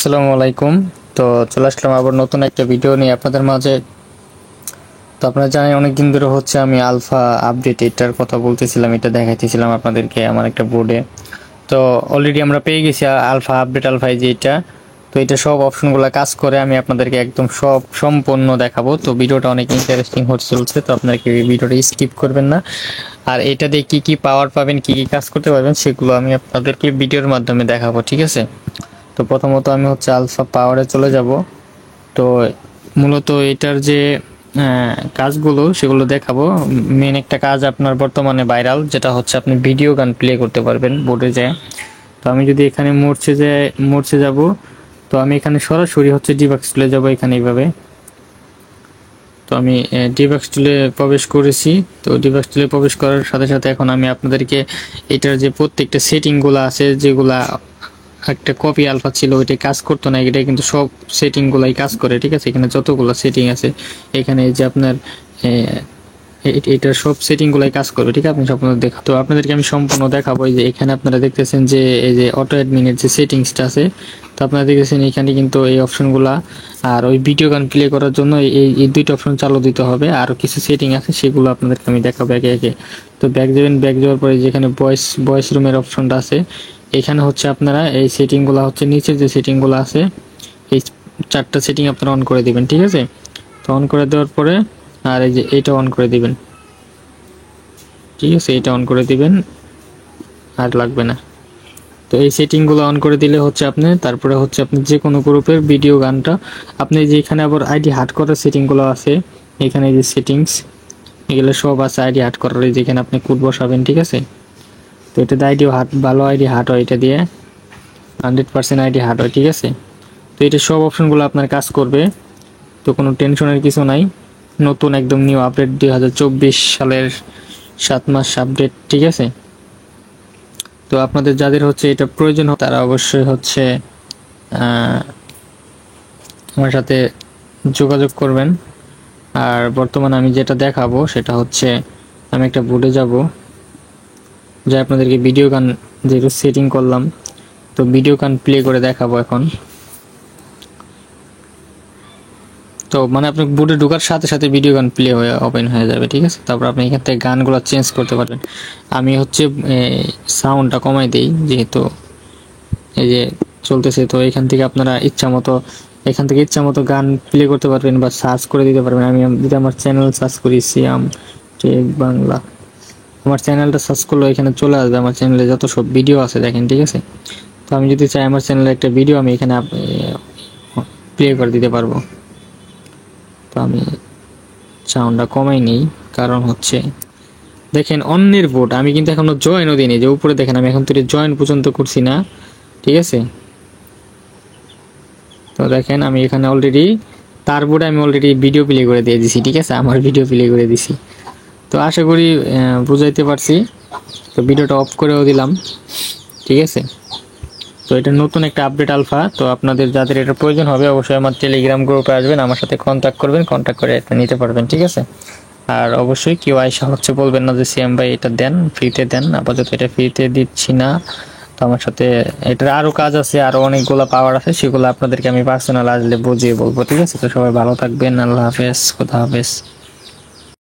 আসসালামু আলাইকুম। তো চলে আসলাম আবার নতুন একটা ভিডিও নিয়ে আপনাদের মাঝে। তো আপনারা জানেন অনেকদিন ধরে হচ্ছে আমি আলফা আপডেট এটার কথা বলতেছিলাম, এটা দেখাইতেছিলাম আপনাদেরকে আমার একটা বোর্ডে। তো অলরেডি আমরা পেয়ে গেছি আলফা আপডেট, আলফায় যে এটা। তো এটা সব অপশনগুলো কাজ করে, আমি আপনাদেরকে একদম সব সম্পূর্ণ দেখাবো। তো ভিডিওটা অনেক ইন্টারেস্টিং হতে চলছে, তো আপনাকে এই ভিডিওটা স্কিপ করবেন না। আর এটা দিয়ে কি কি পাওয়ার পাবেন, কি কি কাজ করতে পারবেন, সেগুলো আমি আপনাদেরকে ভিডিওর মাধ্যমে দেখাবো, ঠিক আছে? তো প্রথমত আমি হচ্ছে আলফা পাওয়ারে চলে যাব। তো মূলত এটার যে কাজগুলো সেগুলো দেখাবো। মেন একটা কাজ আপনার বর্তমানে ভাইরাল, যেটা হচ্ছে আপনি ভিডিও গান প্লে করতে পারবেন বোর্ডে যায়। তো আমি যদি এখানে মোডসে যাব, তো আমি এখানে সরাসরি হচ্ছে ডিবাক্স টুলে যাব, এখানে এইভাবে। তো আমি ডিবাক্স টুলে প্রবেশ করেছি। তো ডিবাক্স টুলে প্রবেশ করার সাথে সাথে এখন আমি আপনাদেরকে এটার যে প্রত্যেকটা সেটিংগুলো আছে, যেগুলা একটা কপি আলফা ছিল ওইটা কাজ করতো না, এটা কিন্তু সব সেটিংগুলাই কাজ করে, ঠিক আছে? এখানে যতগুলো সেটিং আছে, এখানে যে আপনার এটার সব সেটিংগুলাই কাজ করবে, ঠিক আছে? আপনি সম্পূর্ণ দেখা, তো আপনাদেরকে আমি সম্পূর্ণ দেখাবো। এই যে এখানে আপনারা দেখতেছেন যে এই যে অটো অ্যাডমিনের যে সেটিংসটা আছে, তো আপনারা দেখতেছেন এখানে কিন্তু এই অপশনগুলা, আর ওই ভিডিও গান প্লে করার জন্য এই দুইটা অপশন চালু দিতে হবে। আরও কিছু সেটিং আছে, সেগুলো আপনাদেরকে আমি দেখাবো একে একে। তো ব্যাক যাবেন, ব্যাক যাওয়ার পরে যেখানে ভয়েস রুমের অপশনটা আছে, এখানে হচ্ছে আপনারা এই সেটিংগুলো হচ্ছে নিচের যে সেটিংগুলো আছে, এই চারটা সেটিং আপনারা অন করে দিবেন, ঠিক আছে? তো অন করে দেওয়ার পরে আর এই যে এইটা অন করে দিবেন, ঠিক আছে? এটা অন করে দিবেন, আর লাগবে না। তো এই সেটিংগুলো অন করে দিলে হচ্ছে আপনি, তারপরে হচ্ছে আপনি যে কোনো গ্রুপের ভিডিও গানটা আপনি যে এখানে আবার আইডি হাট করার সেটিংগুলো আছে, এখানে যে সেটিংস এগুলো সব আছে আইডি হাট করার, যেখানে আপনি কোড বসাবেন, ঠিক আছে? তো এটাতে আইডিও হাট, ভালো আইডি হাট হয়, এটা দিয়ে 100% আইডি হাট হয়, ঠিক আছে? তো এটা সব অপশনগুলো আপনার কাজ করবে, তো কোনো টেনশনের কিছু নাই। নতুন একদম নিউ আপডেট 2024 সালের 7 মাস আপডেট, ঠিক আছে? তো আপনাদের যাদের হচ্ছে এটা প্রয়োজন তারা অবশ্যই হচ্ছে আমার সাথে যোগাযোগ করবেন। আর বর্তমানে আমি যেটা দেখাবো সেটা হচ্ছে, আমি একটা বোর্ডে যাব, যে আপনাদেরকে ভিডিও গান যেহেতু সেটিং করলাম, তো ভিডিও গান প্লে করে দেখাবো এখন। তো মানে আপনি বোর্ডে ঢোকার সাথে সাথে ভিডিও গান প্লে হয়ে ওপেন হয়ে যাবে, ঠিক আছে? তারপর আপনি এখান থেকে গানগুলো চেঞ্জ করতে পারবেন। আমি হচ্ছে সাউন্ডটা কমাই দিই, যেহেতু এই যে চলতেছে। তো এখান থেকে আপনারা এখান থেকে ইচ্ছা মতো গান প্লে করতে পারবেন বা সার্চ করে দিতে পারবেন। আমি যদি আমার চ্যানেল সার্চ করি সিয়াম টেক বাংলা, আমার চ্যানেলটা সার্চ করলে এখানে চলে আসবে, আমার চ্যানেলে যত সব ভিডিও আছে দেখেন, ঠিক আছে? তো আমি যদি চাই আমার চ্যানেলে একটা ভিডিও আমি এখানে প্লে করে দিতে পারবো। তো আমি সাউন্ডটা কমাই নেই, কারণ হচ্ছে দেখেন অন্যের বোর্ড, আমি কিন্তু এখনো জয়েনও দিইনি। যে উপরে দেখেন আমি এখন তো জয়েন পর্যন্ত করছি না, ঠিক আছে? তো দেখেন আমি এখানে অলরেডি তার বোর্ডে আমি অলরেডি ভিডিও প্লে করে দিয়ে দিছি, ঠিক আছে? আমার ভিডিও প্লে করে দিছি। তো আশা করি বুঝাইতে পারছি। তো ভিডিওটা অফ করেও দিলাম, ঠিক আছে? তো এটা নতুন একটা আপডেট আলফা। তো আপনাদের যাদের এটা প্রয়োজন হবে অবশ্যই আমার টেলিগ্রাম গ্রুপে আসবেন, আমার সাথে কন্ট্যাক্ট করবেন, কন্ট্যাক্ট করে এটা নিতে পারবেন, ঠিক আছে? আর অবশ্যই কেউ আইসা হচ্ছে বলবেন না যে সিএম ভাই এটা দেন, ফ্রিতে দেন। আপাতত এটা ফ্রিতে দিচ্ছি না। তো আমার সাথে এটার আরও কাজ আছে, আরও অনেকগুলো পাওয়ার আছে, সেগুলো আপনাদেরকে আমি পার্সোনাল আসলে বুঝিয়ে বলবো, ঠিক আছে? তো সবাই ভালো থাকবেন, আল্লাহ হাফেজ, খোদা হাফেজ।